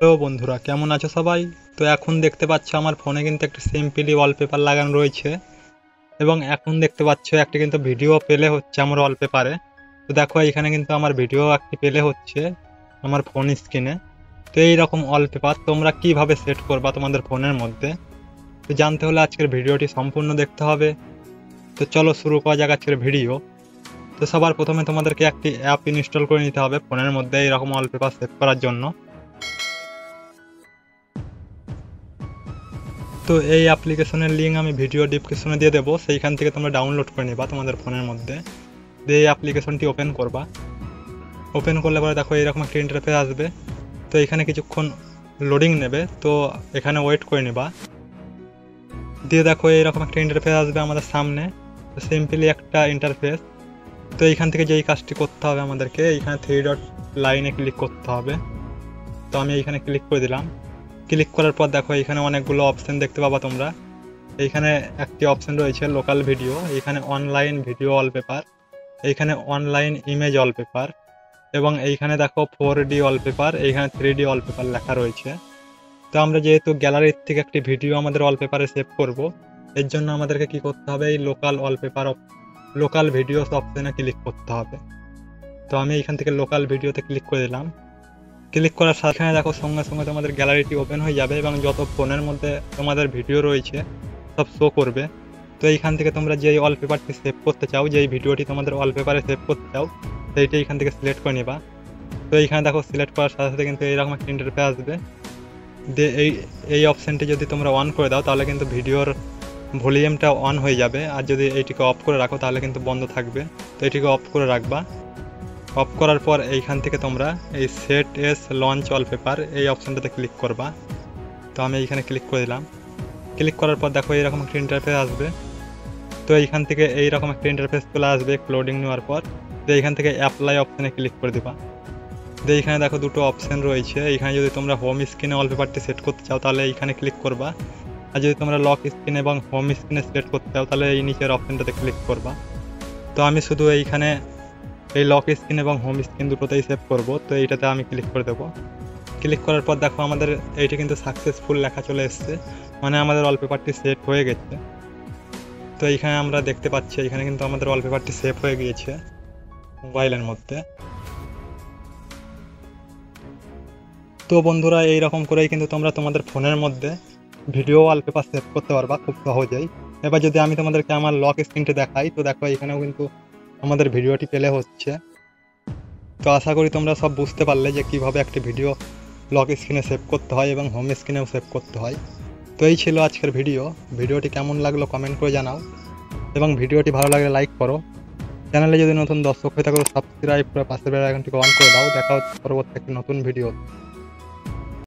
Hello বন্ধুরা, কেমন আছো সবাই? তো এখন দেখতে পাচ্ছ আমার ফোনে কিন্তু একটা সিম্পলি ওয়ালপেপার লাগানো রয়েছে এবং এখন দেখতে পাচ্ছ একটা কিন্তু ভিডিও প্লে হচ্ছে আমার ওয়ালপেপারে। তো দেখো এখানে কিন্তু আমার ভিডিও একটি প্লে হচ্ছে আমার ফোন স্ক্রিনে। তো এইরকম ওয়ালপেপার তোমরা কিভাবে সেট করবা তোমাদের ফোনের মধ্যে, তো জানতে হলে আজকের ভিডিওটি সম্পূর্ণ দেখতে হবে। তো চলো শুরু করা যাক আজকের ভিডিও। তো সবার প্রথমে তোমাদেরকে একটি অ্যাপ ইনস্টল করে নিতে হবে ফোনের মধ্যে এইরকম ওয়ালপেপার সেট করার জন্য। তো এই অ্যাপ্লিকেশনের লিঙ্ক আমি ভিডিও ডিসক্রিপশনে দিয়ে দেবো, সেইখান থেকে তোমরা ডাউনলোড করে নিবা তোমাদের ফোনের মধ্যে। দিয়ে এই অ্যাপ্লিকেশনটি ওপেন করবা। ওপেন করলে পরে দেখো এইরকম একটা ইন্টারফেস আসবে। তো এখানে কিছুক্ষণ লোডিং নেবে, তো এখানে ওয়েট করে নিবা। দিয়ে দেখো এইরকম একটা ইন্টারফেস আসবে আমাদের সামনে। তো সিম্পলি একটা ইন্টারফেস। তো এইখান থেকে যেই কাজটি করতে হবে আমাদেরকে, এইখানে 3 ডট লাইনে ক্লিক করতে হবে। তো আমি এইখানে ক্লিক করে দিলাম। ক্লিক করার পর দেখো এখানে অনেকগুলো অপশন দেখতে পাবা তোমরা। এইখানে একটি অপশন রয়েছে লোকাল ভিডিও, এইখানে অনলাইন ভিডিও ওয়ালপেপার, এইখানে অনলাইন ইমেজ ওয়ালপেপার এবং এইখানে দেখো 4D ওয়ালপেপার, এইখানে 3D ওয়ালপেপার লেখা রয়েছে। তো আমরা যেহেতু গ্যালারির থেকে একটি ভিডিও আমাদের ওয়ালপেপারে সেভ করব, এর জন্য আমাদেরকে কি করতে হবে, এই লোকাল ওয়ালপেপার লোকাল ভিডিওস অপশনে ক্লিক করতে হবে। তো আমি এইখান থেকে লোকাল ভিডিওতে ক্লিক করে দিলাম। ক্লিক করার সাথে দেখো সঙ্গে সঙ্গে তোমাদের গ্যালারিটি ওপেন হয়ে যাবে এবং যত ফোনের মধ্যে তোমাদের ভিডিও রয়েছে সব শো করবে। তো এইখান থেকে তোমরা যেই ওয়ালপেপারটি সেভ করতে চাও, যেই ভিডিওটি তোমাদের ওয়ালপেপারে সেভ করতে চাও, সেইটি এইখান থেকে সিলেক্ট করে নেবা। তো এইখানে দেখো সিলেক্ট করার সাথে সাথে কিন্তু এইরকম একটা ইন্টারফেস আসবে। দিয়ে এই অপশানটি যদি তোমরা অন করে দাও তাহলে কিন্তু ভিডিওর ভলিউমটা অন হয়ে যাবে, আর যদি এইটিকে অফ করে রাখো তাহলে কিন্তু বন্ধ থাকবে। তো এটিকে অফ করে রাখবা। অফ করার পর এইখান থেকে তোমরা এই সেট এস লঞ্চ ওয়ালপেপার এই অপশানটাতে ক্লিক করবা। তো আমি এইখানে ক্লিক করে দিলাম। ক্লিক করার পর দেখো এইরকম একটা ইন্টারফেস আসবে। তো এইখান থেকে এইরকম একটা ইন্টারফেস চলে আসবে লোডিং নেওয়ার পর। তো এইখান থেকে অ্যাপ্লাই অপশানে ক্লিক করে দিবা। তো এইখানে দেখো দুটো অপশান রয়েছে। এইখানে যদি তোমরা হোম স্ক্রিনে ওয়ালপেপারটি সেট করতে চাও তাহলে এইখানে ক্লিক করবা, আর যদি তোমরা লক স্ক্রিন এবং হোম স্ক্রিনে সেট করতে চাও তাহলে এই নিচের অপশানটাতে ক্লিক করবা। তো আমি শুধু এইখানে এই লক স্ক্রিন এবং হোম স্ক্রিন দুটোতেই সেভ করব। তো এইটাতে আমি ক্লিক করে দেবো। ক্লিক করার পর দেখো আমাদের এইটা কিন্তু সাকসেসফুল লেখা চলে এসছে, মানে আমাদের ওয়ালপেপারটি সেভ হয়ে গেছে। তো এইখানে আমরা দেখতে পাচ্ছি এখানে কিন্তু আমাদের ওয়ালপেপারটি সেভ হয়ে গিয়েছে মোবাইলের মধ্যে। তো বন্ধুরা এইরকম করেই কিন্তু তোমরা তোমাদের ফোনের মধ্যে ভিডিও ওয়ালপেপার সেভ করতে পারবা খুব সহজেই। এবার যদি আমি তোমাদেরকে আমার লক স্ক্রিনটা দেখাই, তো দেখো এখানেও কিন্তু আমাদের ভিডিওটি প্লে হচ্ছে। তো আশা করি তোমরা সব বুঝতে পারলে যে কিভাবে একটি ভিডিও লক স্ক্রিনে সেভ করতে হয় এবং হোম স্ক্রিনেও সেভ করতে হয়। তো এই ছিল আজকের ভিডিওটি কেমন লাগলো কমেন্ট করে জানাও এবং ভিডিওটি ভালো লাগলে লাইক করো। চ্যানেলে যদি নতুন দর্শক হয়ে থাকো সাবস্ক্রাইব করে পাশের বেল আইকনটিকে অন করে দাও। দেখা হচ্ছে পরবর্তী একটি নতুন ভিডিও।